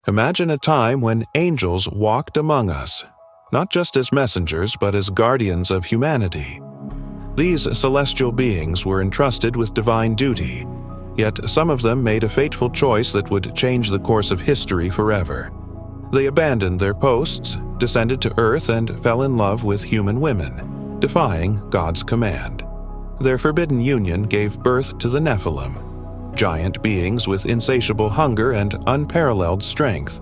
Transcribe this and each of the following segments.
Imagine a time when angels walked among us, not just as messengers but as guardians of humanity. These celestial beings were entrusted with divine duty, yet some of them made a fateful choice that would change the course of history forever. They abandoned their posts, descended to earth, and fell in love with human women, defying God's command. Their forbidden union gave birth to the Nephilim, giant beings with insatiable hunger and unparalleled strength.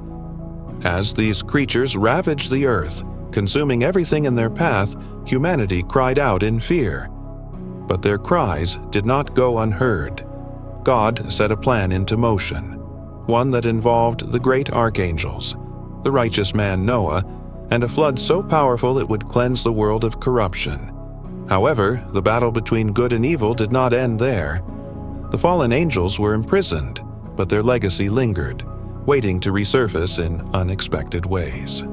As these creatures ravaged the earth, consuming everything in their path, humanity cried out in fear. But their cries did not go unheard. God set a plan into motion, one that involved the great archangels, the righteous man Noah, and a flood so powerful it would cleanse the world of corruption. However, the battle between good and evil did not end there. The fallen angels were imprisoned, but their legacy lingered, waiting to resurface in unexpected ways.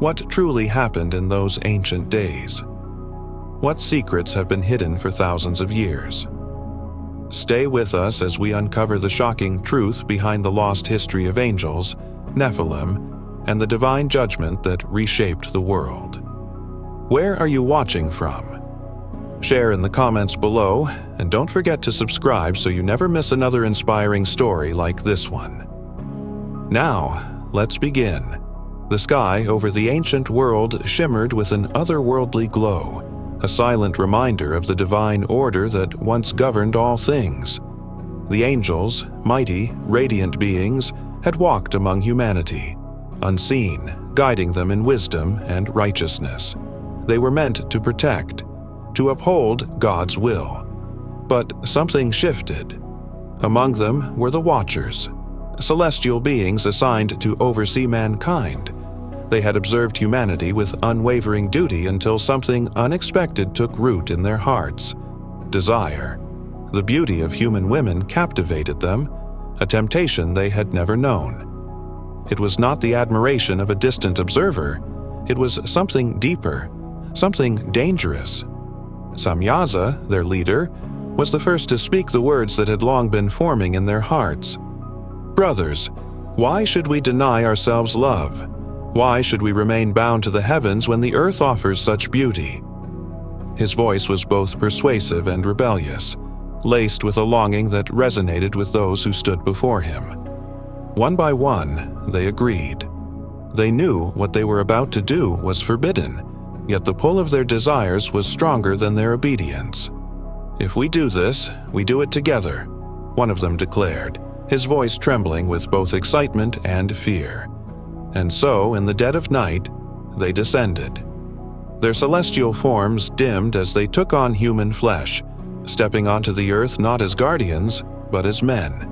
What truly happened in those ancient days? What secrets have been hidden for thousands of years? Stay with us as we uncover the shocking truth behind the lost history of angels, Nephilim, and the divine judgment that reshaped the world. Where are you watching from? Share in the comments below, and don't forget to subscribe so you never miss another inspiring story like this one. Now, let's begin. The sky over the ancient world shimmered with an otherworldly glow, a silent reminder of the divine order that once governed all things. The angels, mighty, radiant beings, had walked among humanity, unseen, guiding them in wisdom and righteousness. They were meant to protect, to uphold God's will. But something shifted. Among them were the Watchers, celestial beings assigned to oversee mankind. They had observed humanity with unwavering duty until something unexpected took root in their hearts. Desire. The beauty of human women captivated them, a temptation they had never known. It was not the admiration of a distant observer. It was something deeper, something dangerous. Samyaza, their leader, was the first to speak the words that had long been forming in their hearts. Brothers, why should we deny ourselves love? Why should we remain bound to the heavens when the earth offers such beauty? His voice was both persuasive and rebellious, laced with a longing that resonated with those who stood before him. One by one, they agreed. They knew what they were about to do was forbidden, yet the pull of their desires was stronger than their obedience. "If we do this, we do it together," one of them declared, his voice trembling with both excitement and fear. And so, in the dead of night, they descended. Their celestial forms dimmed as they took on human flesh, stepping onto the earth not as guardians, but as men.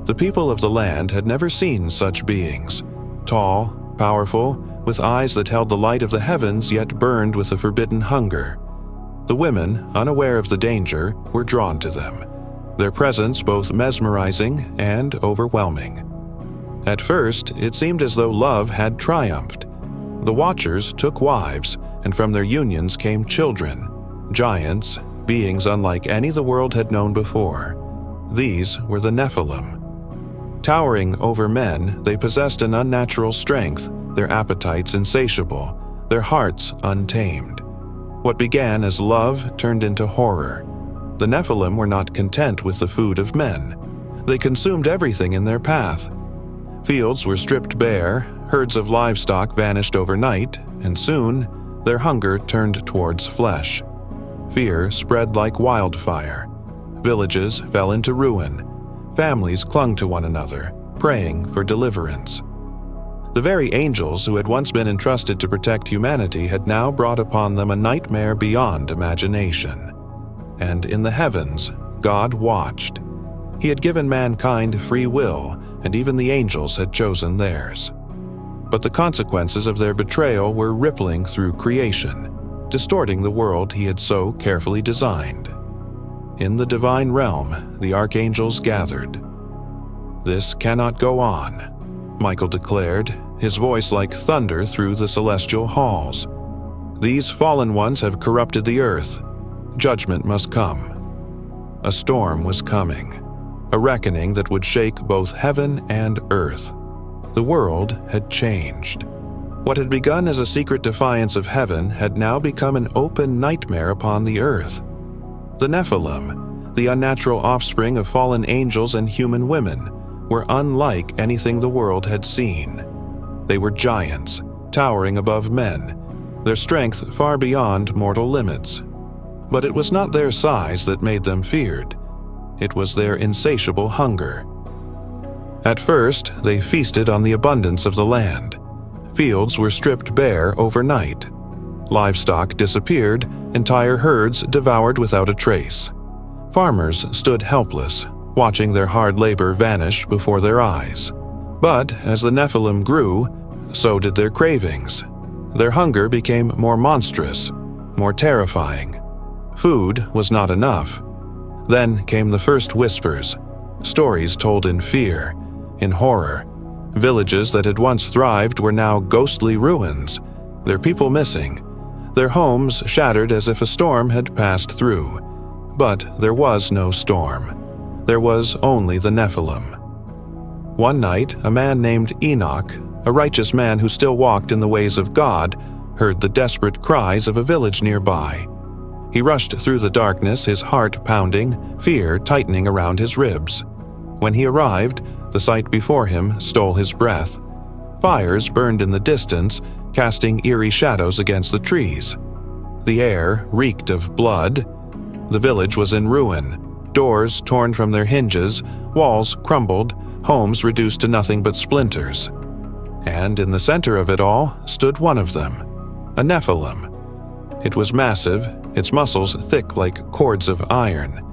The people of the land had never seen such beings, tall, powerful, with eyes that held the light of the heavens yet burned with a forbidden hunger. The women, unaware of the danger, were drawn to them, their presence both mesmerizing and overwhelming. At first, it seemed as though love had triumphed. The Watchers took wives, and from their unions came children, giants, beings unlike any the world had known before. These were the Nephilim. Towering over men, they possessed an unnatural strength, their appetites insatiable, their hearts untamed. What began as love turned into horror. The Nephilim were not content with the food of men. They consumed everything in their path. Fields were stripped bare, herds of livestock vanished overnight, and soon, their hunger turned towards flesh. Fear spread like wildfire. Villages fell into ruin. Families clung to one another, praying for deliverance. The very angels who had once been entrusted to protect humanity had now brought upon them a nightmare beyond imagination. And in the heavens, God watched. He had given mankind free will, and even the angels had chosen theirs. But the consequences of their betrayal were rippling through creation, distorting the world he had so carefully designed. In the divine realm, the archangels gathered. "This cannot go on," Michael declared, his voice like thunder through the celestial halls. "These fallen ones have corrupted the earth. Judgment must come." A storm was coming, a reckoning that would shake both heaven and earth. The world had changed. What had begun as a secret defiance of heaven had now become an open nightmare upon the earth. The Nephilim, the unnatural offspring of fallen angels and human women, were unlike anything the world had seen. They were giants, towering above men, their strength far beyond mortal limits. But it was not their size that made them feared. It was their insatiable hunger. At first, they feasted on the abundance of the land. Fields were stripped bare overnight. Livestock disappeared, entire herds devoured without a trace. Farmers stood helpless, watching their hard labor vanish before their eyes. But as the Nephilim grew, so did their cravings. Their hunger became more monstrous, more terrifying. Food was not enough. Then came the first whispers, stories told in fear, in horror. Villages that had once thrived were now ghostly ruins, their people missing, their homes shattered as if a storm had passed through. But there was no storm. There was only the Nephilim. One night, a man named Enoch, a righteous man who still walked in the ways of God, heard the desperate cries of a village nearby. He rushed through the darkness, his heart pounding, fear tightening around his ribs. When he arrived, the sight before him stole his breath. Fires burned in the distance, casting eerie shadows against the trees. The air reeked of blood. The village was in ruin, doors torn from their hinges, walls crumbled, homes reduced to nothing but splinters. And in the center of it all stood one of them, a Nephilim. It was massive, its muscles thick like cords of iron.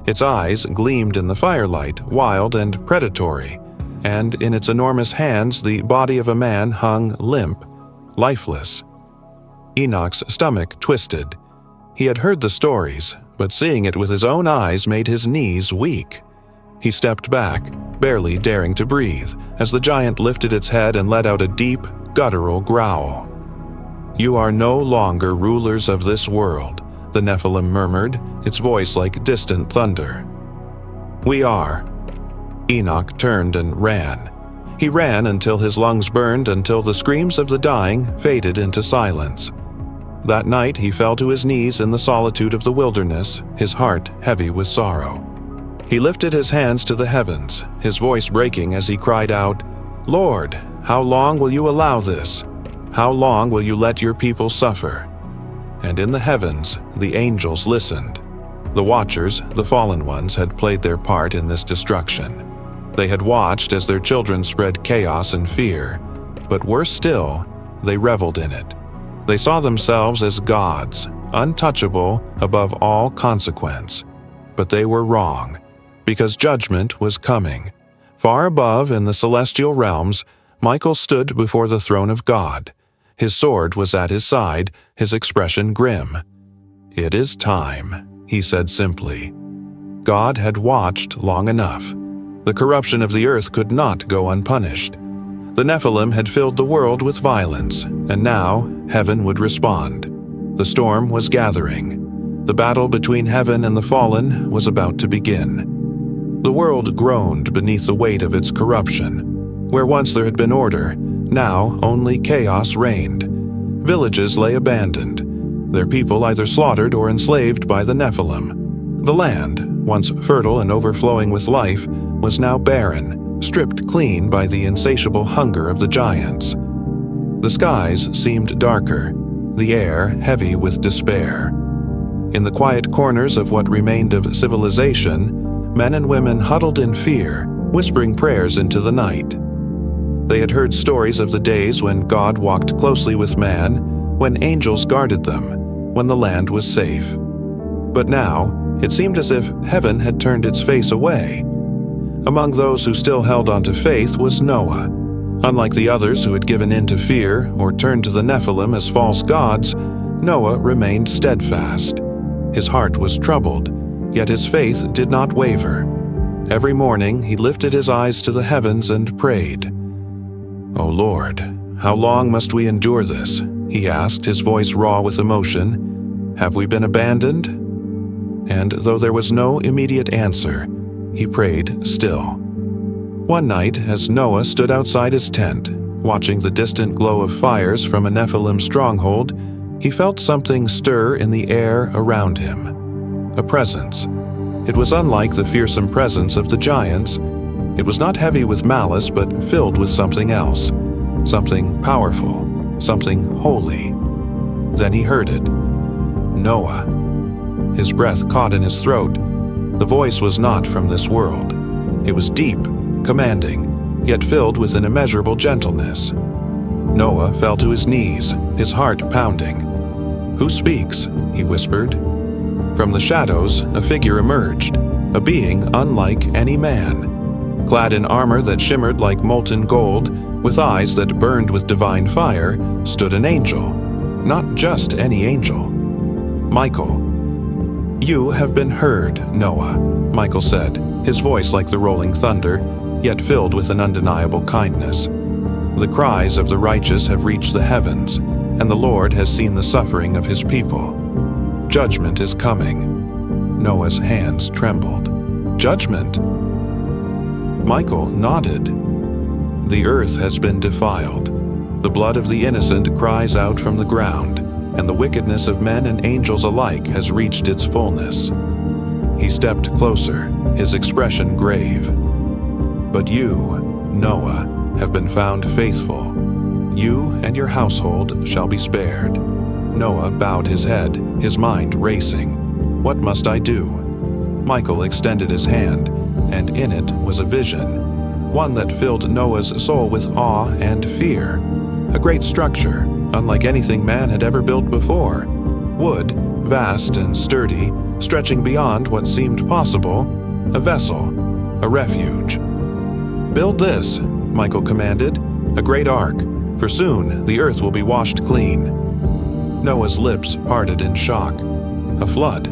Its eyes gleamed in the firelight, wild and predatory, and in its enormous hands the body of a man hung limp, lifeless. Enoch's stomach twisted. He had heard the stories, but seeing it with his own eyes made his knees weak. He stepped back, barely daring to breathe, as the giant lifted its head and let out a deep, guttural growl. "You are no longer rulers of this world," the Nephilim murmured, its voice like distant thunder. "We are." Enoch turned and ran. He ran until his lungs burned, until the screams of the dying faded into silence. That night he fell to his knees in the solitude of the wilderness, his heart heavy with sorrow. He lifted his hands to the heavens, his voice breaking as he cried out, "Lord, how long will you allow this? How long will you let your people suffer?" And in the heavens, the angels listened. The watchers, the fallen ones, had played their part in this destruction. They had watched as their children spread chaos and fear, but worse still, they reveled in it. They saw themselves as gods, untouchable above all consequence. But they were wrong, because judgment was coming. Far above in the celestial realms, Michael stood before the throne of God. His sword was at his side, his expression grim. "It is time," he said simply. God had watched long enough. The corruption of the earth could not go unpunished. The Nephilim had filled the world with violence, and now heaven would respond. The storm was gathering. The battle between heaven and the fallen was about to begin. The world groaned beneath the weight of its corruption. Where once there had been order, now only chaos reigned. Villages lay abandoned, their people either slaughtered or enslaved by the Nephilim. The land, once fertile and overflowing with life, was now barren, stripped clean by the insatiable hunger of the giants. The skies seemed darker, the air heavy with despair. In the quiet corners of what remained of civilization, men and women huddled in fear, whispering prayers into the night. They had heard stories of the days when God walked closely with man, when angels guarded them, when the land was safe. But now, it seemed as if heaven had turned its face away. Among those who still held on to faith was Noah. Unlike the others who had given in to fear or turned to the Nephilim as false gods, Noah remained steadfast. His heart was troubled, yet his faith did not waver. Every morning he lifted his eyes to the heavens and prayed. "O Lord, how long must we endure this?" he asked, his voice raw with emotion. "Have we been abandoned?" And though there was no immediate answer, he prayed still. One night, as Noah stood outside his tent, watching the distant glow of fires from a Nephilim stronghold, he felt something stir in the air around him. A presence. It was unlike the fearsome presence of the giants. It was not heavy with malice, but filled with something else. Something powerful. Something holy. Then he heard it. Noah. His breath caught in his throat. The voice was not from this world. It was deep, commanding, yet filled with an immeasurable gentleness. Noah fell to his knees, his heart pounding. "Who speaks?" he whispered. From the shadows, a figure emerged, a being unlike any man. Clad in armor that shimmered like molten gold, with eyes that burned with divine fire, stood an angel. Not just any angel. Michael. "You have been heard, Noah," Michael said, his voice like the rolling thunder, yet filled with an undeniable kindness. "The cries of the righteous have reached the heavens, and the Lord has seen the suffering of his people. Judgment is coming." Noah's hands trembled. "Judgment?" Michael nodded. "The earth has been defiled. The blood of the innocent cries out from the ground, and the wickedness of men and angels alike has reached its fullness." He stepped closer, his expression grave. "But you, Noah, have been found faithful. You and your household shall be spared." Noah bowed his head, his mind racing. "What must I do?" Michael extended his hand, and in it was a vision, one that filled Noah's soul with awe and fear. A great structure, unlike anything man had ever built before. Wood, vast and sturdy, stretching beyond what seemed possible. A vessel, a refuge. "Build this," Michael commanded, "a great ark, for soon the earth will be washed clean." Noah's lips parted in shock. A flood.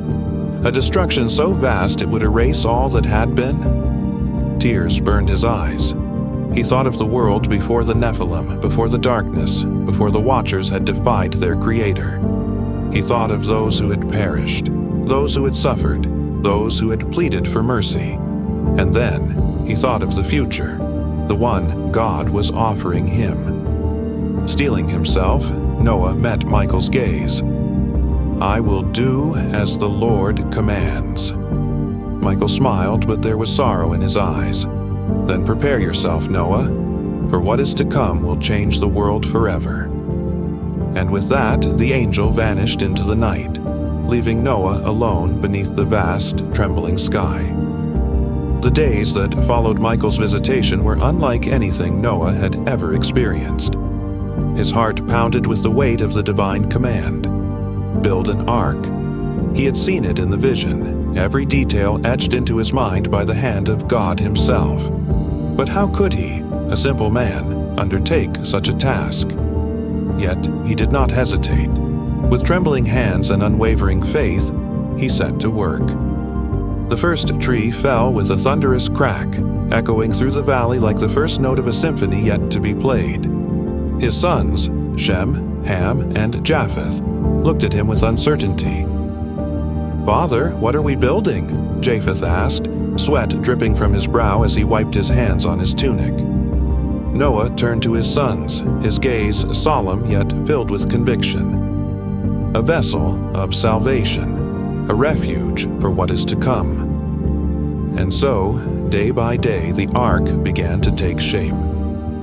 A destruction so vast it would erase all that had been? Tears burned his eyes. He thought of the world before the Nephilim, before the darkness, before the Watchers had defied their Creator. He thought of those who had perished, those who had suffered, those who had pleaded for mercy. And then he thought of the future, the one God was offering him. Steeling himself, Noah met Michael's gaze. "I will do as the Lord commands." Michael smiled, but there was sorrow in his eyes. "Then prepare yourself, Noah, for what is to come will change the world forever." And with that, the angel vanished into the night, leaving Noah alone beneath the vast, trembling sky. The days that followed Michael's visitation were unlike anything Noah had ever experienced. His heart pounded with the weight of the divine command. Build an ark. He had seen it in the vision, every detail etched into his mind by the hand of God himself. But how could he, a simple man, undertake such a task? Yet he did not hesitate. With trembling hands and unwavering faith, he set to work. The first tree fell with a thunderous crack, echoing through the valley like the first note of a symphony yet to be played. His sons, Shem, Ham, and Japheth, looked at him with uncertainty. "Father, what are we building?" Japheth asked, sweat dripping from his brow as he wiped his hands on his tunic. Noah turned to his sons, his gaze solemn yet filled with conviction. "A vessel of salvation, a refuge for what is to come." And so, day by day, the ark began to take shape.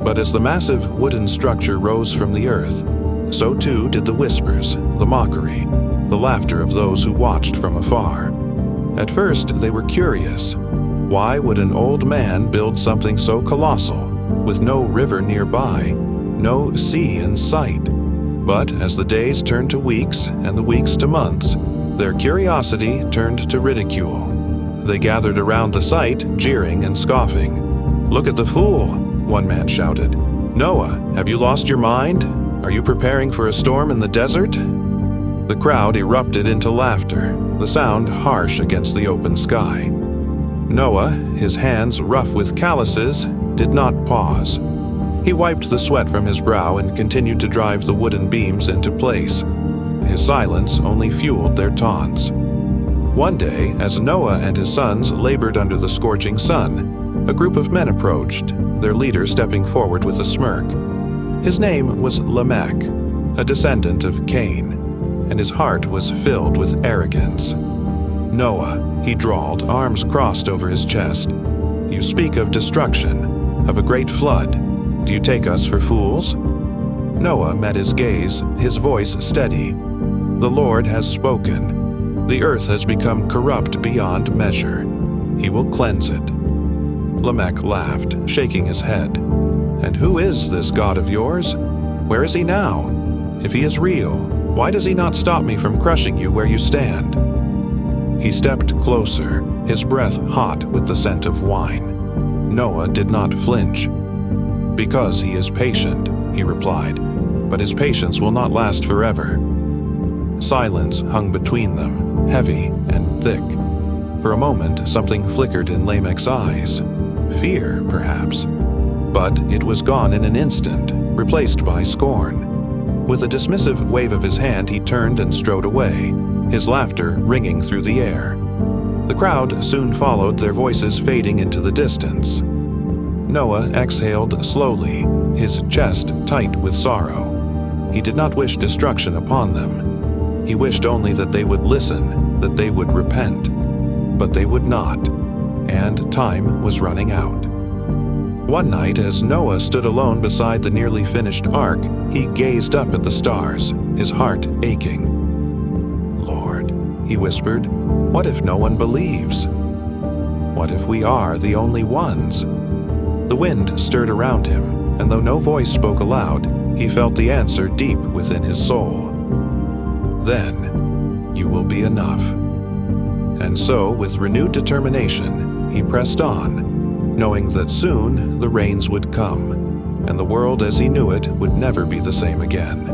But as the massive wooden structure rose from the earth, so too did the whispers, the mockery, the laughter of those who watched from afar. At first, they were curious. Why would an old man build something so colossal, with no river nearby, no sea in sight? But as the days turned to weeks and the weeks to months, their curiosity turned to ridicule. They gathered around the site, jeering and scoffing. "Look at the fool," one man shouted. "Noah, have you lost your mind? Are you preparing for a storm in the desert?" The crowd erupted into laughter, the sound harsh against the open sky. Noah, his hands rough with calluses, did not pause. He wiped the sweat from his brow and continued to drive the wooden beams into place. His silence only fueled their taunts. One day, as Noah and his sons labored under the scorching sun, A group of men approached, their leader stepping forward with a smirk. His name was Lamech, a descendant of Cain, and his heart was filled with arrogance. "Noah," he drawled, arms crossed over his chest. "You speak of destruction, of a great flood. Do you take us for fools?" Noah met his gaze, his voice steady. "The Lord has spoken. The earth has become corrupt beyond measure. He will cleanse it." Lamech laughed, shaking his head. "And who is this God of yours? Where is he now? If he is real, why does he not stop me from crushing you where you stand?" He stepped closer, his breath hot with the scent of wine. Noah did not flinch. "Because he is patient," he replied, "but his patience will not last forever." Silence hung between them, heavy and thick. For a moment, something flickered in Lamech's eyes. Fear, perhaps. But it was gone in an instant, replaced by scorn. With a dismissive wave of his hand, he turned and strode away, his laughter ringing through the air. The crowd soon followed, their voices fading into the distance. Noah exhaled slowly, his chest tight with sorrow. He did not wish destruction upon them. He wished only that they would listen, that they would repent. But they would not, and time was running out. One night, as Noah stood alone beside the nearly finished ark, he gazed up at the stars, his heart aching. "Lord," he whispered, "what if no one believes? What if we are the only ones?" The wind stirred around him, and though no voice spoke aloud, he felt the answer deep within his soul. "Then you will be enough." And so, with renewed determination, he pressed on, knowing that soon the rains would come, and the world as he knew it would never be the same again.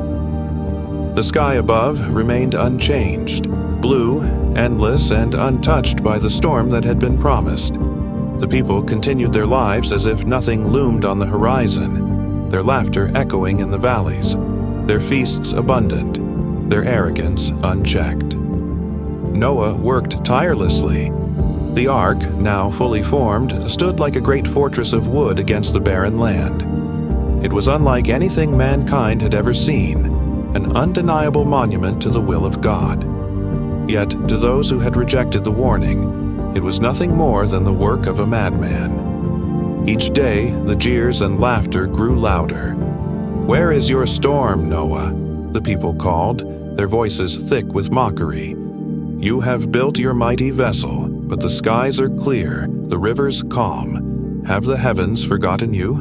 The sky above remained unchanged, blue, endless, and untouched by the storm that had been promised. The people continued their lives as if nothing loomed on the horizon, their laughter echoing in the valleys, their feasts abundant, their arrogance unchecked. Noah worked tirelessly. The ark, now fully formed, stood like a great fortress of wood against the barren land. It was unlike anything mankind had ever seen, an undeniable monument to the will of God. Yet, to those who had rejected the warning, it was nothing more than the work of a madman. Each day, the jeers and laughter grew louder. "Where is your storm, Noah?" the people called, their voices thick with mockery. "You have built your mighty vessel, but the skies are clear, the rivers calm. Have the heavens forgotten you?"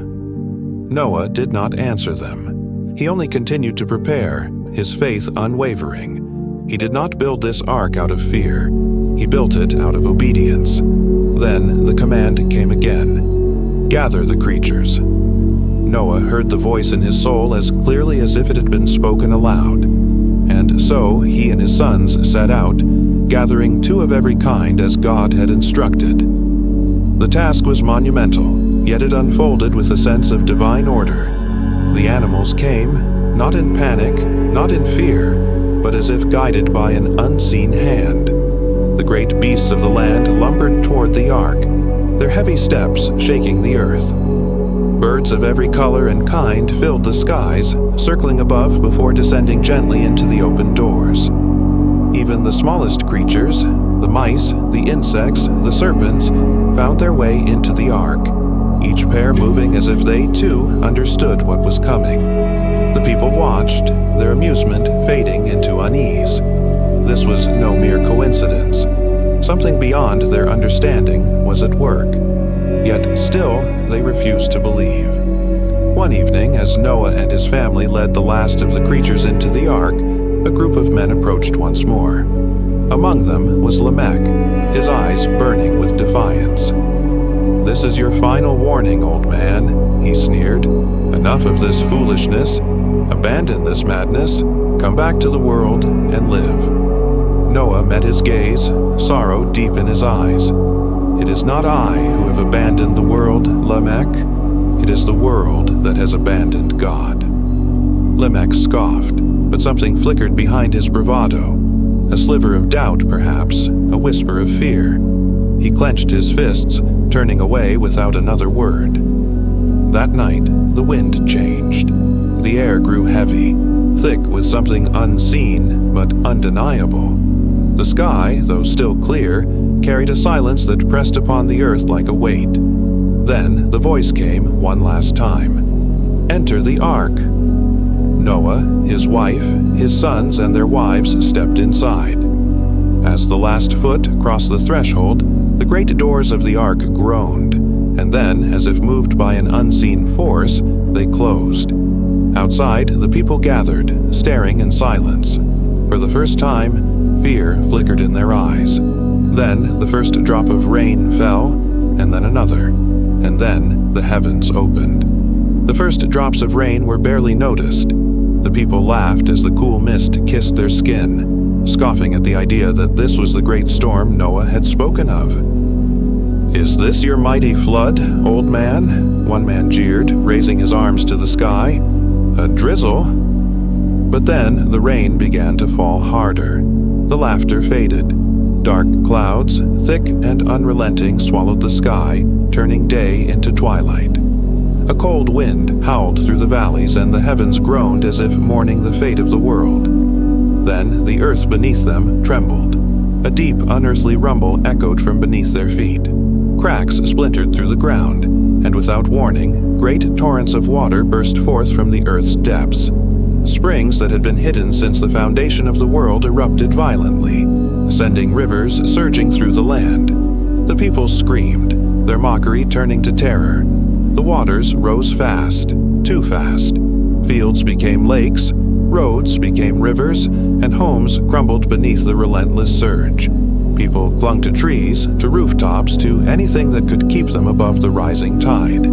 Noah did not answer them. He only continued to prepare, his faith unwavering. He did not build this ark out of fear. He built it out of obedience. Then the command came again. "Gather the creatures." Noah heard the voice in his soul as clearly as if it had been spoken aloud. And so he and his sons set out, gathering 2 of every kind as God had instructed. The task was monumental, yet it unfolded with a sense of divine order. The animals came, not in panic, not in fear, but as if guided by an unseen hand. The great beasts of the land lumbered toward the ark, their heavy steps shaking the earth. Birds of every color and kind filled the skies, circling above before descending gently into the open doors. Even the smallest creatures, the mice, the insects, the serpents, found their way into the ark, each pair moving as if they too understood what was coming. The people watched, their amusement fading into unease. This was no mere coincidence. Something beyond their understanding was at work. Yet still they refused to believe. One evening, as Noah and his family led the last of the creatures into the ark, a group of men approached once more. Among them was Lamech, his eyes burning with defiance. "This is your final warning, old man," he sneered. "Enough of this foolishness. Abandon this madness. Come back to the world and live." Noah met his gaze, sorrow deep in his eyes. "It is not I who have abandoned the world, Lamech. It is the world that has abandoned God." Lamech scoffed, but something flickered behind his bravado. A sliver of doubt, perhaps, a whisper of fear. He clenched his fists, turning away without another word. That night, the wind changed. The air grew heavy, thick with something unseen but undeniable. The sky, though still clear, carried a silence that pressed upon the earth like a weight. Then the voice came one last time. "Enter the ark." Noah, his wife, his sons, and their wives stepped inside. As the last foot crossed the threshold, the great doors of the ark groaned, and then, as if moved by an unseen force, they closed. Outside, the people gathered, staring in silence. For the first time, fear flickered in their eyes. Then the first drop of rain fell, and then another, and then the heavens opened. The first drops of rain were barely noticed. The people laughed as the cool mist kissed their skin, scoffing at the idea that this was the great storm Noah had spoken of. "Is this your mighty flood, old man?" one man jeered, raising his arms to the sky. "A drizzle?" But then the rain began to fall harder. The laughter faded. Dark clouds, thick and unrelenting, swallowed the sky, turning day into twilight. A cold wind howled through the valleys, and the heavens groaned as if mourning the fate of the world. Then the earth beneath them trembled. A deep, unearthly rumble echoed from beneath their feet. Cracks splintered through the ground, and without warning, great torrents of water burst forth from the earth's depths. Springs that had been hidden since the foundation of the world erupted violently, sending rivers surging through the land. The people screamed, their mockery turning to terror. The waters rose fast, too fast. Fields became lakes, roads became rivers, and homes crumbled beneath the relentless surge. People clung to trees, to rooftops, to anything that could keep them above the rising tide.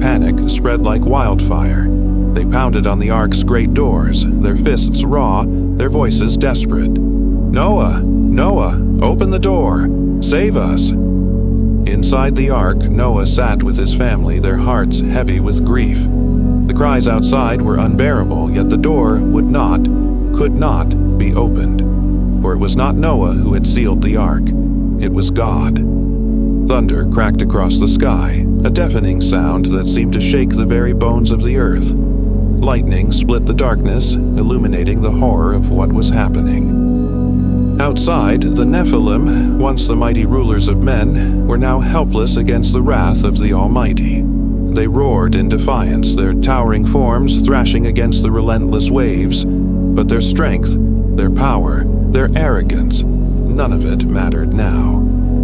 Panic spread like wildfire. They pounded on the ark's great doors, their fists raw, their voices desperate. "Noah! Noah! Open the door! Save us!" Inside the ark, Noah sat with his family, their hearts heavy with grief. The cries outside were unbearable, yet the door could not be opened. For it was not Noah who had sealed the ark. It was God. Thunder cracked across the sky, a deafening sound that seemed to shake the very bones of the earth. Lightning split the darkness, illuminating the horror of what was happening. Outside, the Nephilim, once the mighty rulers of men, were now helpless against the wrath of the Almighty. They roared in defiance, their towering forms thrashing against the relentless waves. But their strength, their power, their arrogance, none of it mattered now.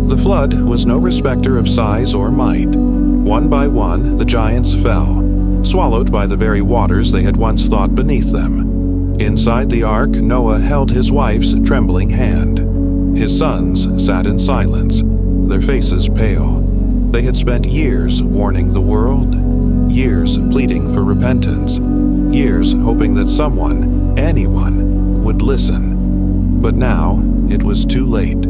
The flood was no respecter of size or might. One by one, the giants fell, swallowed by the very waters they had once thought beneath them. Inside the ark, Noah held his wife's trembling hand. His sons sat in silence, their faces pale. They had spent years warning the world, years pleading for repentance, years hoping that someone, anyone, would listen. But now it was too late.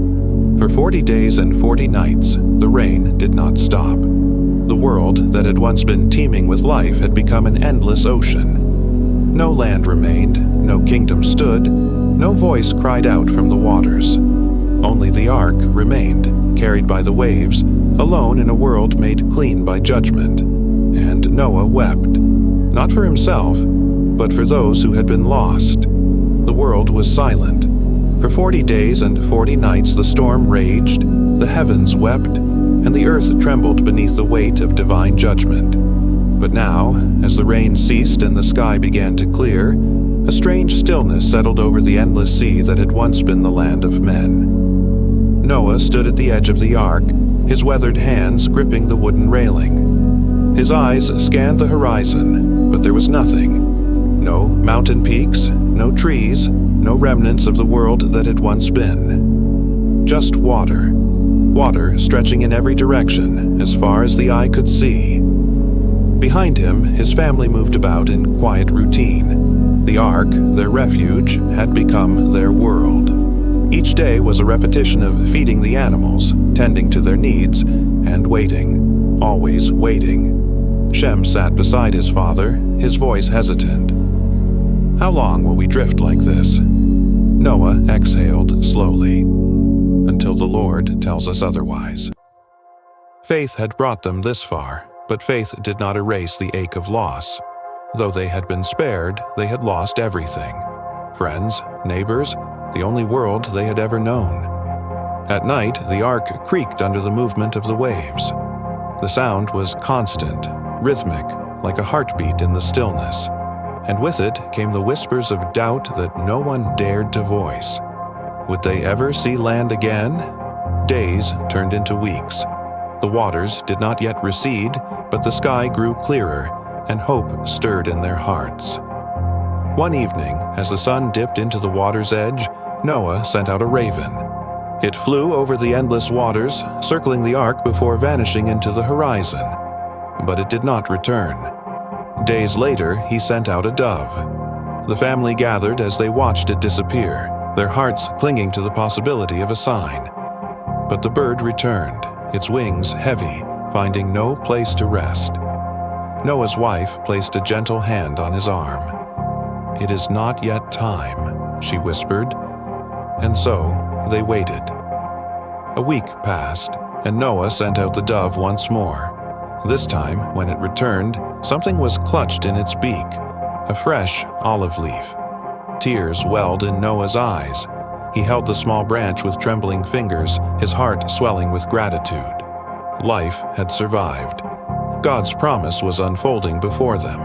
For 40 days and 40 nights, the rain did not stop. The world that had once been teeming with life had become an endless ocean. No land remained, no kingdom stood, no voice cried out from the waters. Only the ark remained, carried by the waves, alone in a world made clean by judgment. And Noah wept, not for himself, but for those who had been lost. The world was silent. For 40 days and 40 nights the storm raged, the heavens wept, and the earth trembled beneath the weight of divine judgment. But now, as the rain ceased and the sky began to clear, a strange stillness settled over the endless sea that had once been the land of men. Noah stood at the edge of the ark, his weathered hands gripping the wooden railing. His eyes scanned the horizon, but there was nothing. No mountain peaks, no trees, no remnants of the world that had once been. Just water. Water stretching in every direction, as far as the eye could see. Behind him, his family moved about in quiet routine. The ark, their refuge, had become their world. Each day was a repetition of feeding the animals, tending to their needs, and waiting. Always waiting. Shem sat beside his father, his voice hesitant. "How long will we drift like this?" Noah exhaled slowly. "Until the Lord tells us otherwise." Faith had brought them this far, but faith did not erase the ache of loss. Though they had been spared, they had lost everything. Friends, neighbors, the only world they had ever known. At night, the ark creaked under the movement of the waves. The sound was constant, rhythmic, like a heartbeat in the stillness, and with it came the whispers of doubt that no one dared to voice. Would they ever see land again? Days turned into weeks. The waters did not yet recede, but the sky grew clearer, and hope stirred in their hearts. One evening, as the sun dipped into the water's edge, Noah sent out a raven. It flew over the endless waters, circling the ark before vanishing into the horizon. But it did not return. Days later, he sent out a dove. The family gathered as they watched it disappear, their hearts clinging to the possibility of a sign. But the bird returned, its wings heavy, finding no place to rest. Noah's wife placed a gentle hand on his arm. "It is not yet time," she whispered, and so they waited. A week passed, and Noah sent out the dove once more. This time, when it returned, something was clutched in its beak, a fresh olive leaf. Tears welled in Noah's eyes. He held the small branch with trembling fingers, his heart swelling with gratitude. Life had survived. God's promise was unfolding before them.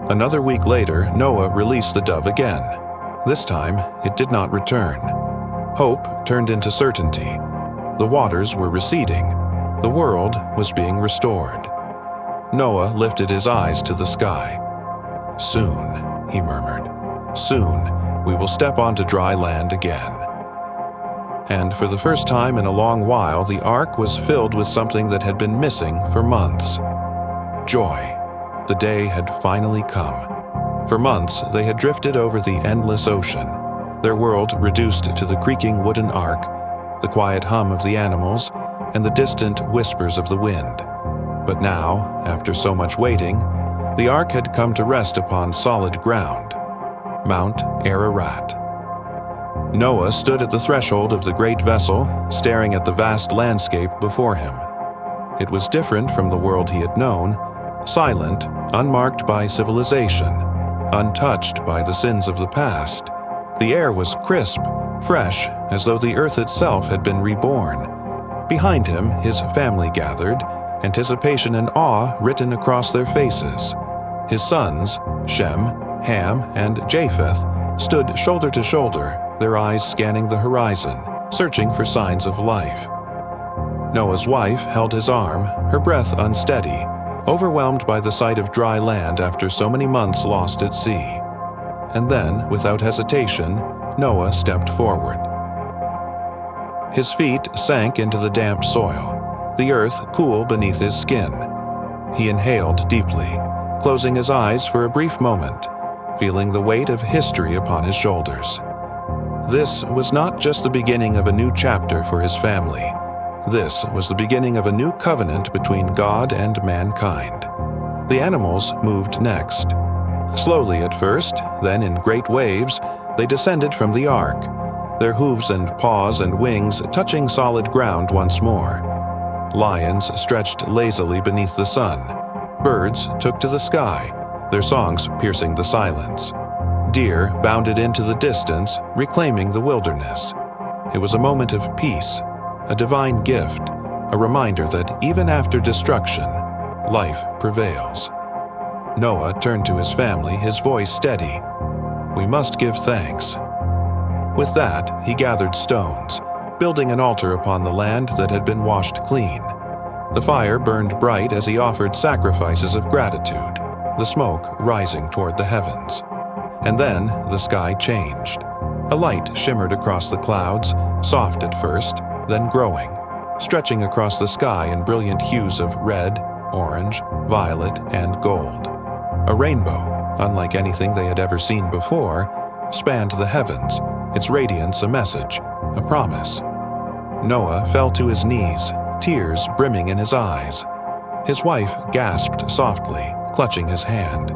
Another week later, Noah released the dove again. This time, it did not return. Hope turned into certainty. The waters were receding. The world was being restored. Noah lifted his eyes to the sky. "Soon," he murmured, "soon we will step onto dry land again." And for the first time in a long while, the ark was filled with something that had been missing for months. Joy. The day had finally come. For months, they had drifted over the endless ocean, their world reduced to the creaking wooden ark, the quiet hum of the animals, and the distant whispers of the wind. But now, after so much waiting, the ark had come to rest upon solid ground, Mount Ararat. Noah stood at the threshold of the great vessel, staring at the vast landscape before him. It was different from the world he had known, silent, unmarked by civilization, untouched by the sins of the past. The air was crisp, fresh, as though the earth itself had been reborn. Behind him, his family gathered, anticipation and awe written across their faces. His sons, Shem, Ham, and Japheth, stood shoulder to shoulder, their eyes scanning the horizon, searching for signs of life. Noah's wife held his arm, her breath unsteady, overwhelmed by the sight of dry land after so many months lost at sea. And then, without hesitation, Noah stepped forward. His feet sank into the damp soil, the earth cool beneath his skin. He inhaled deeply, closing his eyes for a brief moment, feeling the weight of history upon his shoulders. This was not just the beginning of a new chapter for his family. This was the beginning of a new covenant between God and mankind. The animals moved next. Slowly at first, then in great waves, they descended from the ark, their hooves and paws and wings touching solid ground once more. Lions stretched lazily beneath the sun. Birds took to the sky, their songs piercing the silence. Deer bounded into the distance, reclaiming the wilderness. It was a moment of peace, a divine gift, a reminder that even after destruction, life prevails. Noah turned to his family, his voice steady. "We must give thanks." With that, he gathered stones, building an altar upon the land that had been washed clean. The fire burned bright as he offered sacrifices of gratitude, the smoke rising toward the heavens. And then the sky changed. A light shimmered across the clouds, soft at first, then growing, stretching across the sky in brilliant hues of red, orange, violet, and gold. A rainbow, unlike anything they had ever seen before, spanned the heavens, its radiance a message, a promise. Noah fell to his knees, tears brimming in his eyes. His wife gasped softly, clutching his hand.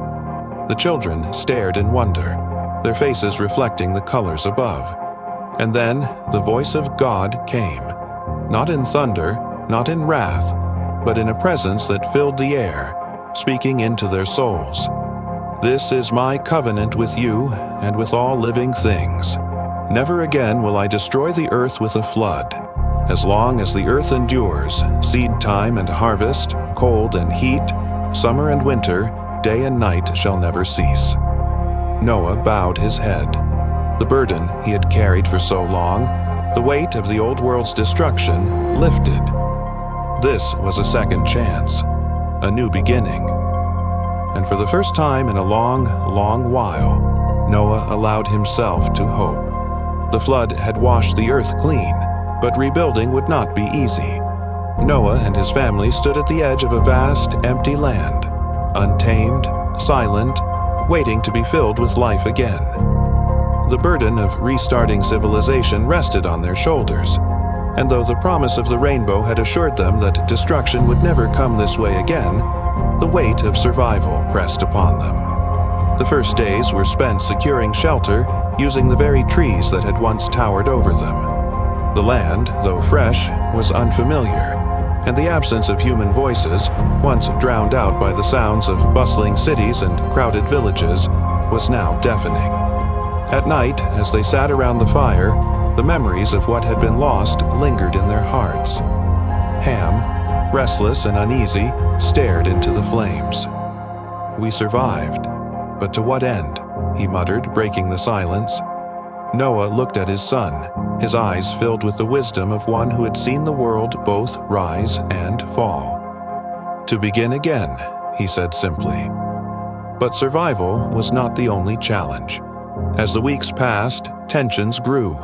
The children stared in wonder, their faces reflecting the colors above. And then the voice of God came, not in thunder, not in wrath, but in a presence that filled the air, speaking into their souls. "This is my covenant with you and with all living things. Never again will I destroy the earth with a flood. As long as the earth endures, seed time and harvest, cold and heat, summer and winter, day and night shall never cease." Noah bowed his head. The burden he had carried for so long, the weight of the old world's destruction, lifted. This was a second chance, a new beginning. And for the first time in a long, long while, Noah allowed himself to hope. The flood had washed the earth clean, but rebuilding would not be easy. Noah and his family stood at the edge of a vast, empty land, untamed, silent, waiting to be filled with life again. The burden of restarting civilization rested on their shoulders, and though the promise of the rainbow had assured them that destruction would never come this way again, the weight of survival pressed upon them. The first days were spent securing shelter using the very trees that had once towered over them. The land, though fresh, was unfamiliar, and the absence of human voices, once drowned out by the sounds of bustling cities and crowded villages, was now deafening. At night, as they sat around the fire, the memories of what had been lost lingered in their hearts. Ham, restless and uneasy, stared into the flames. "We survived, but to what end?" he muttered, breaking the silence. Noah looked at his son, his eyes filled with the wisdom of one who had seen the world both rise and fall. "To begin again," he said simply. But survival was not the only challenge. As the weeks passed, tensions grew.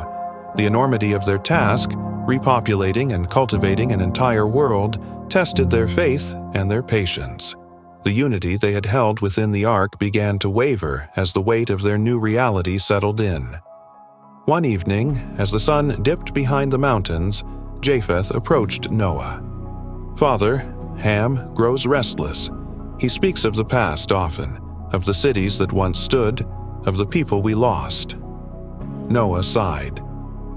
The enormity of their task, repopulating and cultivating an entire world, tested their faith and their patience. The unity they had held within the ark began to waver as the weight of their new reality settled in. One evening, as the sun dipped behind the mountains, Japheth approached Noah. "Father, Ham grows restless. He speaks of the past often, of the cities that once stood, of the people we lost." Noah sighed.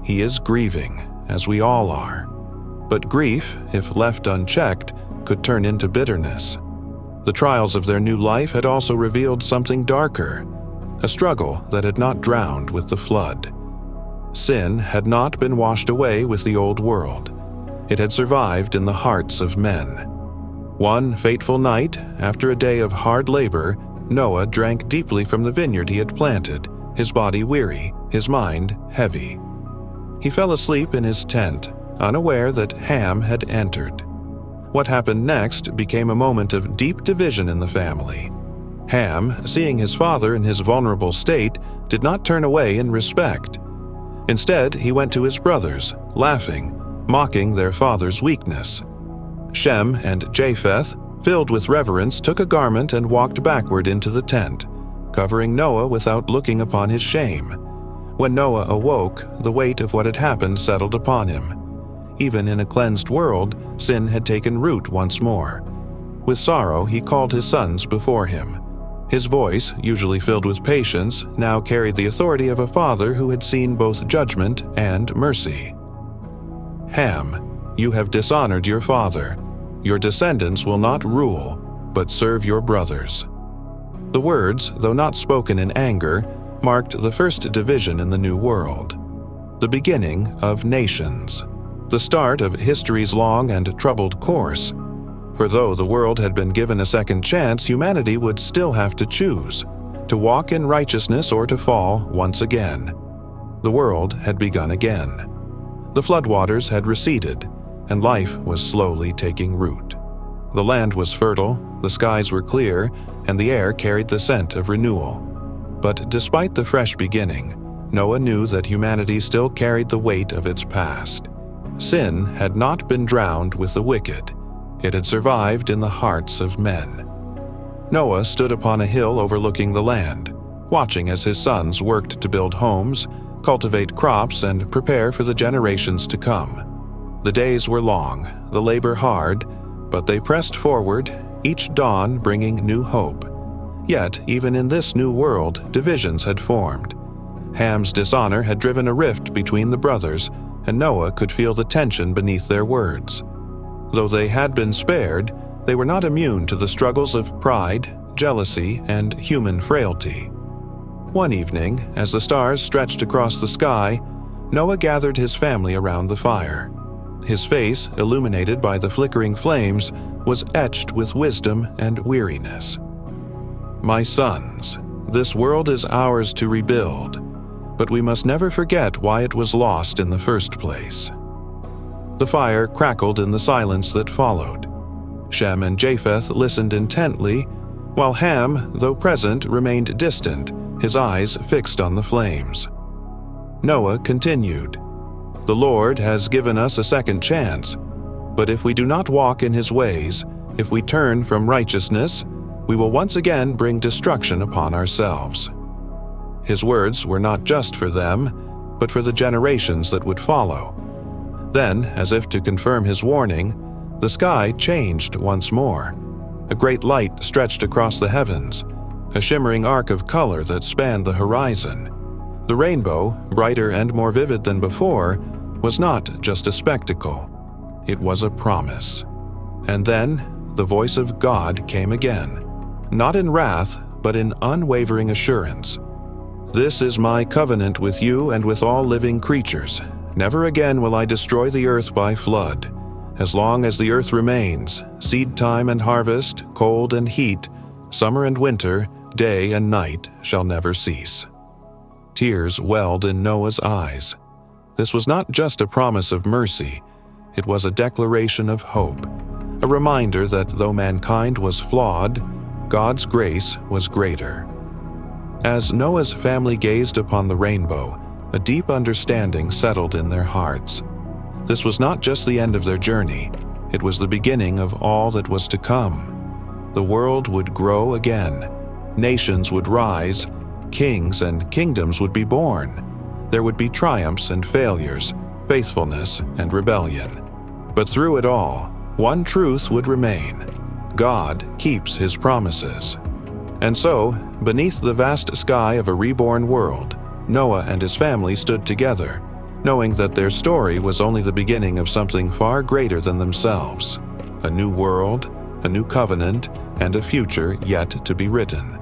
"He is grieving, as we all are. But grief, if left unchecked, could turn into bitterness." The trials of their new life had also revealed something darker, a struggle that had not drowned with the flood. Sin had not been washed away with the old world. It had survived in the hearts of men. One fateful night, after a day of hard labor, Noah drank deeply from the vineyard he had planted, his body weary, his mind heavy. He fell asleep in his tent, unaware that Ham had entered. What happened next became a moment of deep division in the family. Ham, seeing his father in his vulnerable state, did not turn away in respect. Instead, he went to his brothers, laughing, mocking their father's weakness. Shem and Japheth, filled with reverence, took a garment and walked backward into the tent, covering Noah without looking upon his shame. When Noah awoke, the weight of what had happened settled upon him. Even in a cleansed world, sin had taken root once more. With sorrow, he called his sons before him. His voice, usually filled with patience, now carried the authority of a father who had seen both judgment and mercy. "Ham, you have dishonored your father. Your descendants will not rule, but serve your brothers." The words, though not spoken in anger, marked the first division in the new world. The beginning of nations. The start of history's long and troubled course. For though the world had been given a second chance, humanity would still have to choose, to walk in righteousness or to fall once again. The world had begun again. The floodwaters had receded, and life was slowly taking root. The land was fertile, the skies were clear, and the air carried the scent of renewal. But despite the fresh beginning, Noah knew that humanity still carried the weight of its past. Sin had not been drowned with the wicked. It had survived in the hearts of men. Noah stood upon a hill overlooking the land, watching as his sons worked to build homes, cultivate crops, and prepare for the generations to come. The days were long, the labor hard, but they pressed forward, each dawn bringing new hope. Yet, even in this new world, divisions had formed. Ham's dishonor had driven a rift between the brothers, and Noah could feel the tension beneath their words. Though they had been spared, they were not immune to the struggles of pride, jealousy, and human frailty. One evening, as the stars stretched across the sky, Noah gathered his family around the fire. His face, illuminated by the flickering flames, was etched with wisdom and weariness. "My sons, this world is ours to rebuild, but we must never forget why it was lost in the first place." The fire crackled in the silence that followed. Shem and Japheth listened intently, while Ham, though present, remained distant, his eyes fixed on the flames. Noah continued, "The Lord has given us a second chance, but if we do not walk in His ways, if we turn from righteousness, we will once again bring destruction upon ourselves." His words were not just for them, but for the generations that would follow. Then, as if to confirm his warning, the sky changed once more. A great light stretched across the heavens, a shimmering arc of color that spanned the horizon. The rainbow, brighter and more vivid than before, was not just a spectacle. It was a promise. And then, the voice of God came again, not in wrath, but in unwavering assurance. "This is my covenant with you and with all living creatures. Never again will I destroy the earth by flood. As long as the earth remains, seed time and harvest, cold and heat, summer and winter, day and night shall never cease." Tears welled in Noah's eyes. This was not just a promise of mercy, it was a declaration of hope, a reminder that though mankind was flawed, God's grace was greater. As Noah's family gazed upon the rainbow, a deep understanding settled in their hearts. This was not just the end of their journey, it was the beginning of all that was to come. The world would grow again, nations would rise, kings and kingdoms would be born. There would be triumphs and failures, faithfulness and rebellion. But through it all, one truth would remain: God keeps His promises. And so, beneath the vast sky of a reborn world, Noah and his family stood together, knowing that their story was only the beginning of something far greater than themselves: a new world, a new covenant, and a future yet to be written.